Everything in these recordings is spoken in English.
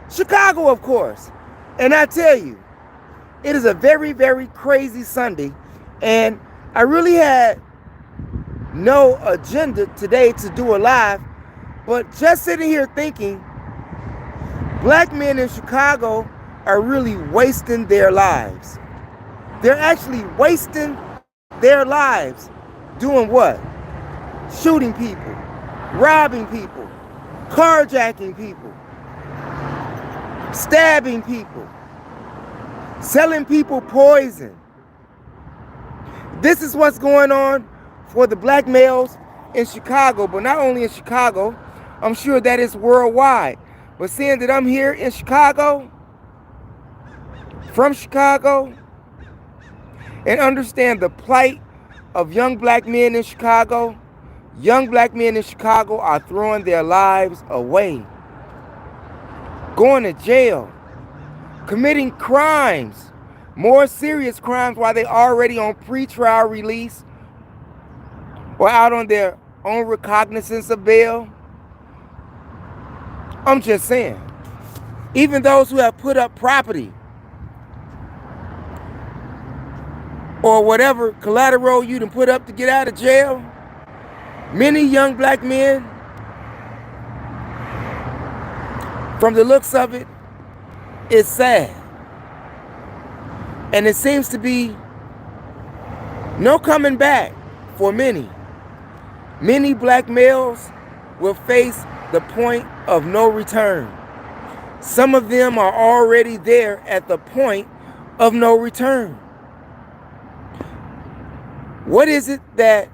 Chicago, of course. And I tell you, it is a very, very crazy Sunday. And I really had no agenda today to do a live, but just sitting here thinking, black men in Chicago are really wasting their lives. They're actually wasting their lives doing what? Shooting people, robbing people, carjacking people, stabbing people, selling people poison. This is what's going on for the black males in Chicago, but not only in Chicago, I'm sure that it's worldwide. But seeing that I'm here in Chicago, from Chicago, and understand the plight of young black men in Chicago, young black men in Chicago are throwing their lives away, going to jail, committing crimes, more serious crimes while they're already on pretrial release or out on their own recognizance of bail. I'm just saying, even those who have put up property or whatever collateral you done put up to get out of jail, many young black men, from the looks of it, it's sad. And it seems to be no coming back for many. Many black males will face the point of no return. Some of them are already there at the point of no return. What is it that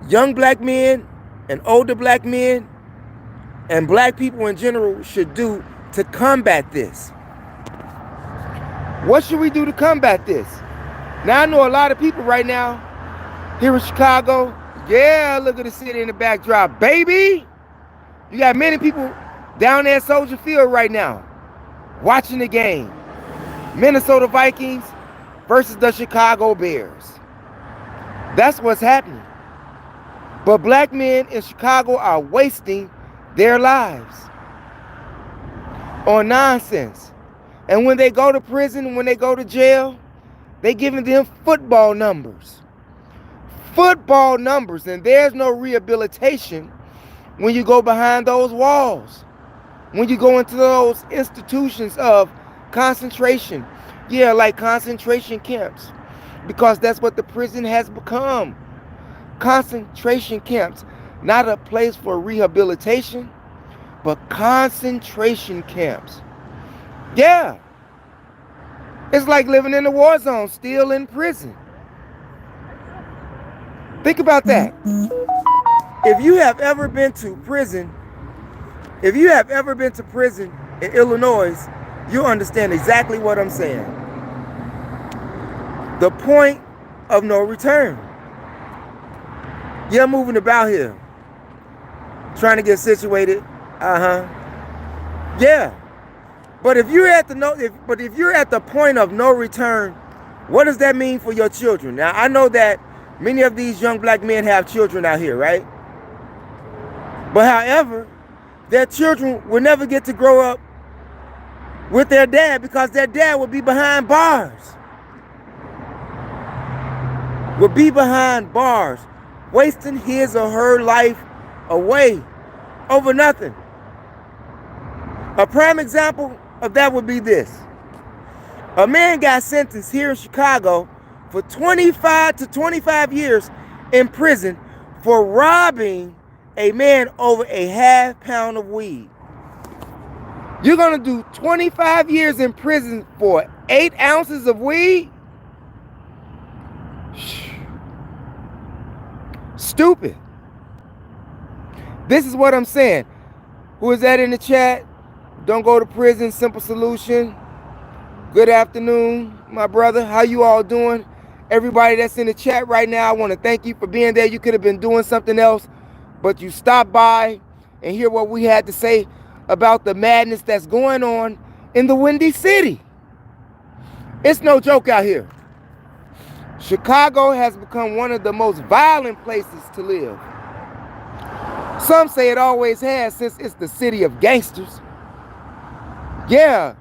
young black men and older black men and black people in general should do to combat this? What should we do to combat this? Now, I know a lot of people right now here in Chicago. Yeah, look at the city in the backdrop, baby. You got many people down there at Soldier Field right now watching the game. Minnesota Vikings versus the Chicago Bears. That's what's happening. But black men in Chicago are wasting their lives on nonsense. And when they go to prison, when they go to jail, they giving them football numbers. Football numbers. And there's no rehabilitation when you go behind those walls. When you go into those institutions of concentration. Yeah, like concentration camps. Because that's what the prison has become. Concentration camps. Not a place for rehabilitation, but concentration camps. Yeah. It's like living in a war zone, still in prison. Think about that. If you have ever been to prison, in Illinois, you'll understand exactly what I'm saying. The point of no return. Yeah, I'm moving about here. Trying to get situated. Yeah. But if you're at the point of no return, what does that mean for your children? Now, I know that many of these young black men have children out here, right? But however, their children will never get to grow up with their dad because their dad will be behind bars. Will be behind bars, wasting his or her life away over nothing. A prime example of that would be this. A man got sentenced here in Chicago for 25 to 25 years in prison for robbing a man over a half pound of weed. You're gonna do 25 years in prison for 8 ounces of weed? Stupid. This is what I'm saying. Who is that in the chat? Don't go to prison, simple solution. Good afternoon, my brother. How you all doing? Everybody that's in the chat right now, I want to thank you for being there. You could have been doing something else, but you stopped by and hear what we had to say about the madness that's going on in the Windy City. It's no joke out here. Chicago has become one of the most violent places to live. Some say it always has, since it's the city of gangsters. Yeah,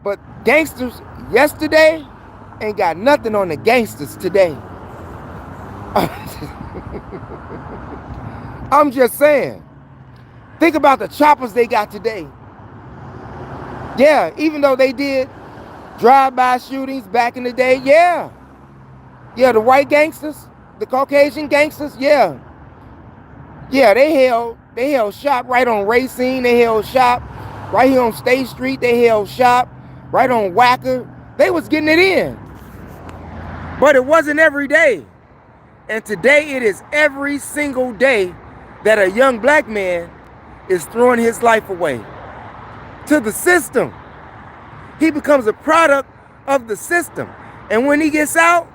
but gangsters yesterday ain't got nothing on the gangsters today. I'm just saying. Think about the choppers they got today. Yeah, even though they did drive-by shootings back in the day, yeah. Yeah, the white gangsters, the Caucasian gangsters, yeah. Yeah, they held shop right on Racine, they held shop right here on State Street, they held shop right on Wacker. They was getting it in. But it wasn't every day. And today it is every single day that a young black man is throwing his life away to the system. He becomes a product of the system. And when he gets out,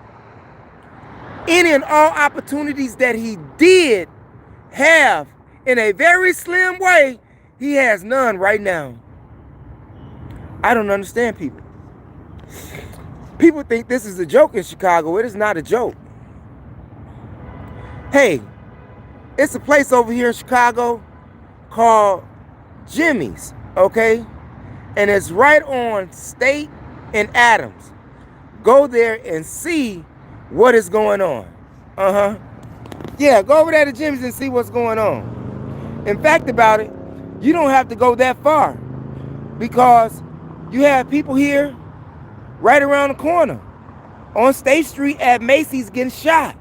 any and all opportunities that he did have in a very slim way, he has none right now. I don't understand people. People think this is a joke in Chicago. It is not a joke. Hey, it's a place over here in Chicago called Jimmy's, okay? And it's right on State and Adams. Go there and see what is going on. Yeah, go over there to Jimmy's and see what's going on. In fact about it, you don't have to go that far because you have people here right around the corner on State Street at Macy's getting shot.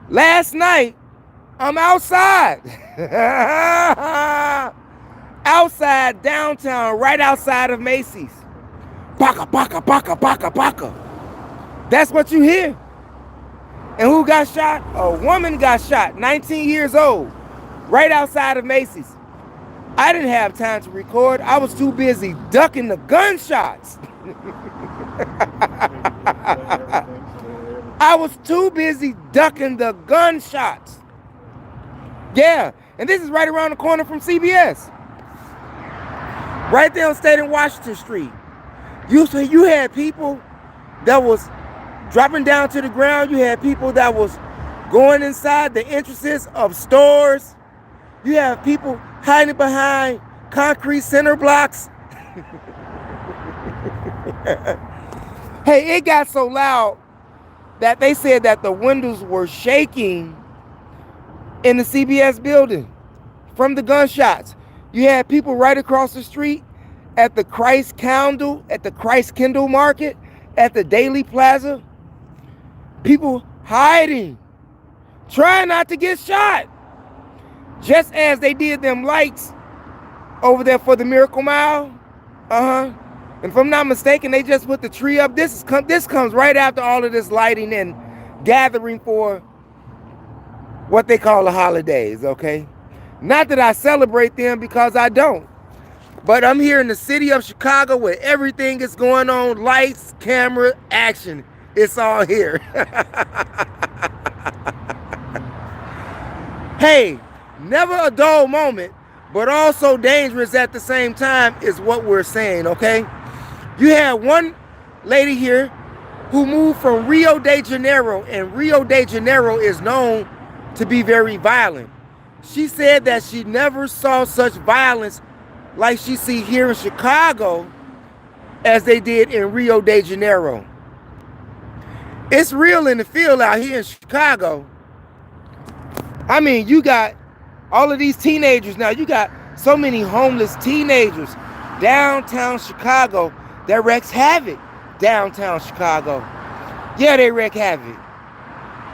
Last night, I'm outside. Outside downtown, right outside of Macy's. Baka, baka, baka, baka, baka. That's what you hear. And who got shot? A woman got shot, 19 years old, right outside of Macy's. I didn't have time to record. I was too busy ducking the gunshots. I was too busy ducking the gunshots. Yeah, and this is right around the corner from CBS. Right there on State and Washington Street. You had people that was dropping down to the ground. You had people that was going inside the entrances of stores. You have people hiding behind concrete center blocks. Hey, it got so loud that they said that the windows were shaking in the CBS building from the gunshots. You had people right across the street at the Christ Candle, at the Christ Kindle Market, at the Daily Plaza. People hiding, trying not to get shot. Just as they did them lights over there for the Miracle Mile. And if I'm not mistaken, they just put the tree up. This comes right after all of this lighting and gathering for what they call the holidays, okay? Not that I celebrate them, because I don't. But I'm here in the city of Chicago where everything is going on. Lights, camera, action. It's all here. Hey, never a dull moment, but also dangerous at the same time is what we're saying, okay? You had one lady here who moved from Rio de Janeiro, and Rio de Janeiro is known to be very violent. She said that she never saw such violence like she see here in Chicago as they did in Rio de Janeiro. It's real in the field out here in Chicago. I mean, you got all of these teenagers now. You got so many homeless teenagers downtown Chicago that wreaks havoc downtown Chicago. Yeah, they wreak havoc.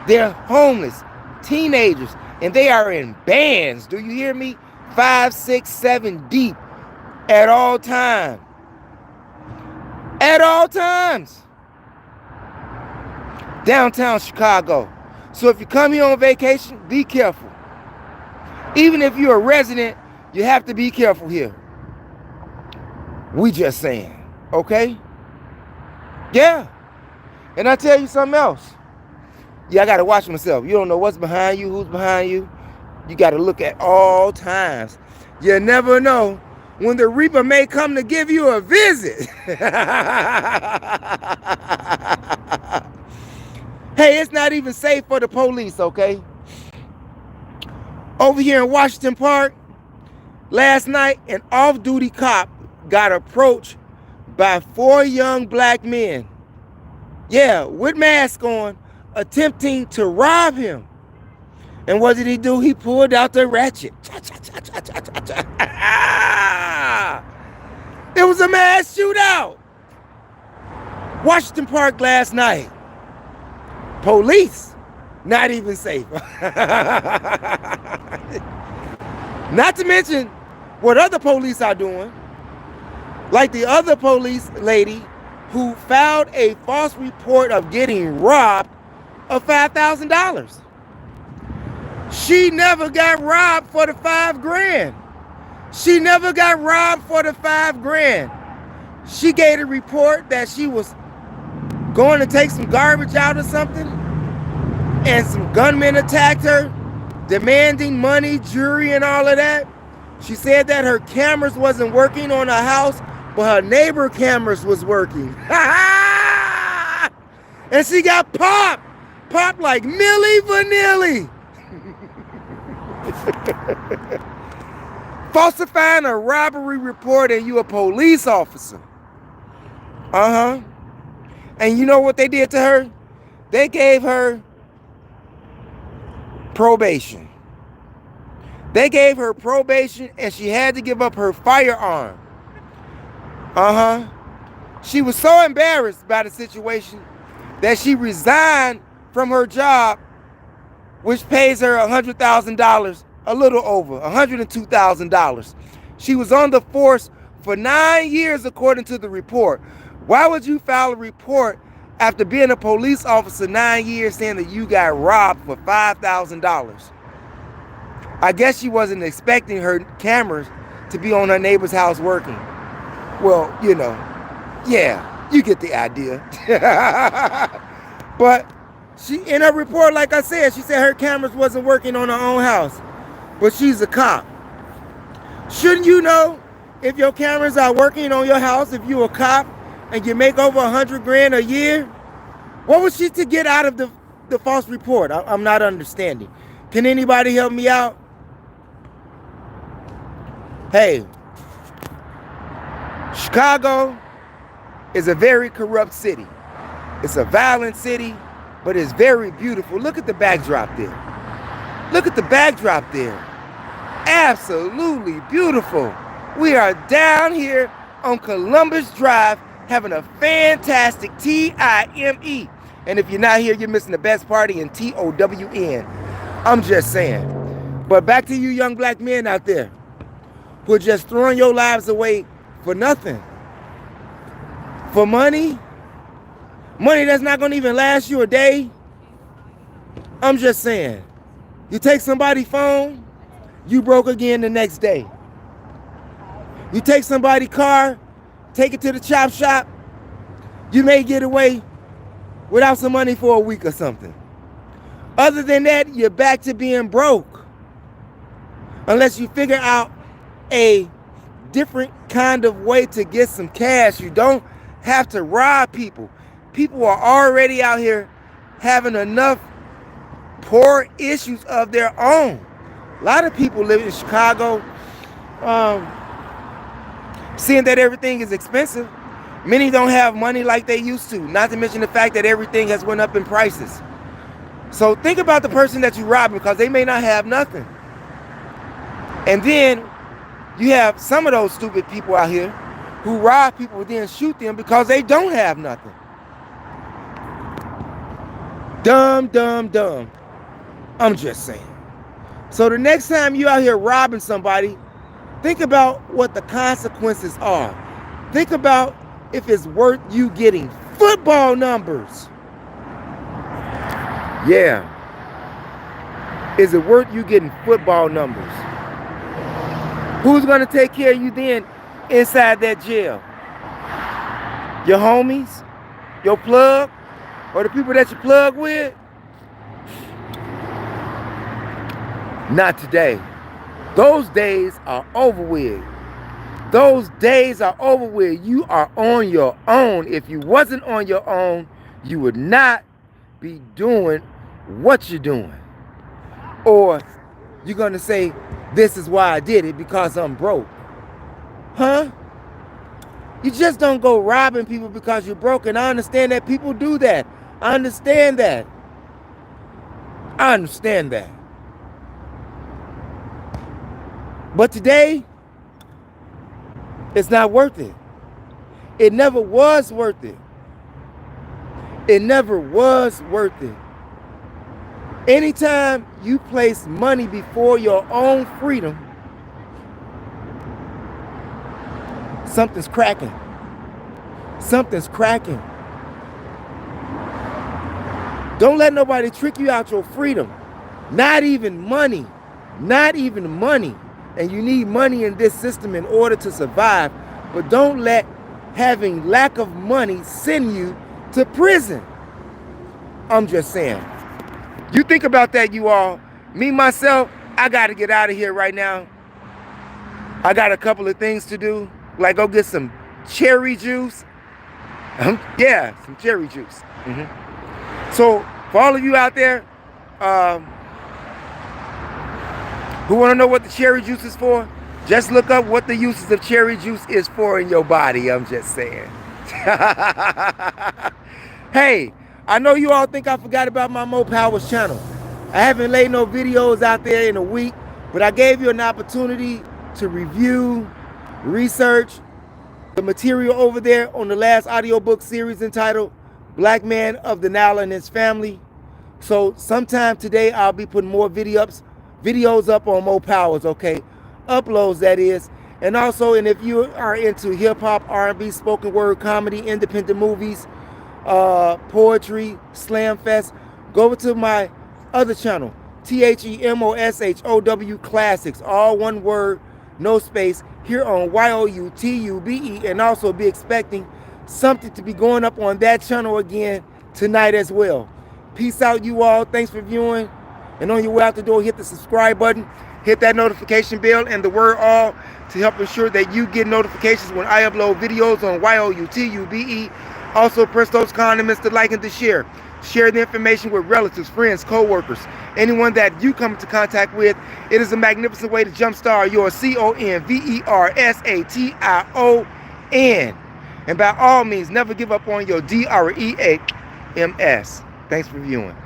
They're homeless teenagers, and they are in bands. Do you hear me? 5, 6, 7 deep at all times. At all times. Downtown Chicago. So if you come here on vacation, be careful. Even if you're a resident, you have to be careful here. We just saying, okay? Yeah. And I tell you something else. Yeah, I got to watch myself. You don't know what's behind you, who's behind you. You got to look at all times. You never know when the Reaper may come to give you a visit. Hey, it's not even safe for the police, okay? Over here in Washington Park, last night, an off-duty cop got approached by 4 young black men, yeah, with masks on, attempting to rob him. And what did he do? He pulled out the ratchet. It was a mass shootout. Washington Park last night. Police, not even safe. Not to mention what other police are doing. Like the other police lady who filed a false report of getting robbed of $5,000. She never got robbed for the $5,000. She never got robbed for the $5,000. She gave a report that she was going to take some garbage out or something, and some gunmen attacked her, demanding money, jewelry, and all of that. She said that her cameras wasn't working on her house, but her neighbor cameras was working. And she got popped like Milli Vanilli. Falsifying a robbery report and you a police officer. And you know what they did to her? They gave her probation. They gave her probation and she had to give up her firearm. She was so embarrassed by the situation that she resigned from her job, which pays her $100,000, a little over, $102,000. She was on the force for 9 years, according to the report. Why would you file a report after being a police officer 9 years saying that you got robbed for $5,000? I guess she wasn't expecting her cameras to be on her neighbor's house working. Well, you know, yeah, you get the idea. But she, in her report, like I said, she said her cameras wasn't working on her own house. But she's a cop. Shouldn't you know if your cameras are working on your house, if you're a cop and you make over $100,000 a year? What was she to get out of the false report? I'm not understanding. Can anybody help me out? Hey, Chicago is a very corrupt city. It's a violent city, but it's very beautiful. Look at the backdrop there. Look at the backdrop there. Absolutely beautiful. We are down here on Columbus Drive having a fantastic TIME. And if you're not here, you're missing the best party in TOWN. I'm just saying. But back to you young black men out there who are just throwing your lives away for nothing. For money. Money that's not going to even last you a day. I'm just saying. You take somebody's phone, you broke again the next day. You take somebody's car, take it to the chop shop, you may get away without some money for a week or something. Other than that, you're back to being broke. Unless you figure out a different kind of way to get some cash. You don't have to rob people. People are already out here having enough poor issues of their own. A lot of people live in Chicago, seeing that everything is expensive. Many don't have money like they used to, not to mention the fact that everything has went up in prices. So think about the person that you rob, because they may not have nothing. And then you have some of those stupid people out here who rob people and then shoot them because they don't have nothing. Dumb, dumb, dumb. I'm just saying. So the next time you out here robbing somebody, think about what the consequences are. Think about if it's worth you getting football numbers. Yeah. Is it worth you getting football numbers? Who's going to take care of you then inside that jail? Your homies? Your plug? Or the people that you plug with? Not today. Those days are over with. Those days are over with. You are on your own. If you wasn't on your own, you would not be doing what you're doing. Or you're going to say, this is why I did it, because I'm broke. Huh? You just don't go robbing people because you're broke. And I understand that people do that. I understand that. I understand that. But today, it's not worth it. It never was worth it. It never was worth it. Anytime you place money before your own freedom, something's cracking. Something's cracking. Don't let nobody trick you out your freedom. Not even money. Not even money. And you need money in this system in order to survive. But don't let having lack of money send you to prison. I'm just saying. You think about that, you all. Me, myself, I got to get out of here right now. I got a couple of things to do. Like go get some cherry juice. Yeah, some cherry juice. So for all of you out there who want to know what the cherry juice is for, just look up what the uses of cherry juice is for in your body. I'm just saying. Hey, I know you all think I forgot about my Mo Powers channel. I haven't laid no videos out there in a week, but I gave you an opportunity to review, research the material over there on the last audiobook series entitled Blackmen of the Nile and His Family. So sometime today I'll be putting more videos up on Mo Powers, okay? Uploads, that is. And also, and if you are into hip-hop, R&B, spoken word, comedy, independent movies, poetry, slam fest, go over to my other channel, THEMOSHOW Classics, all one word, no space, here on YOUTUBE, and also be expecting something to be going up on that channel again tonight as well. Peace out, you all. Thanks for viewing. And on your way out the door, hit the subscribe button, hit that notification bell, and the word all to help ensure that you get notifications when I upload videos on YOUTUBE. Also, press those condiments to like and to share. Share the information with relatives, friends, co-workers, anyone that you come into contact with. It is a magnificent way to jumpstart your CONVERSATION. And by all means, never give up on your DREAMS. Thanks for viewing.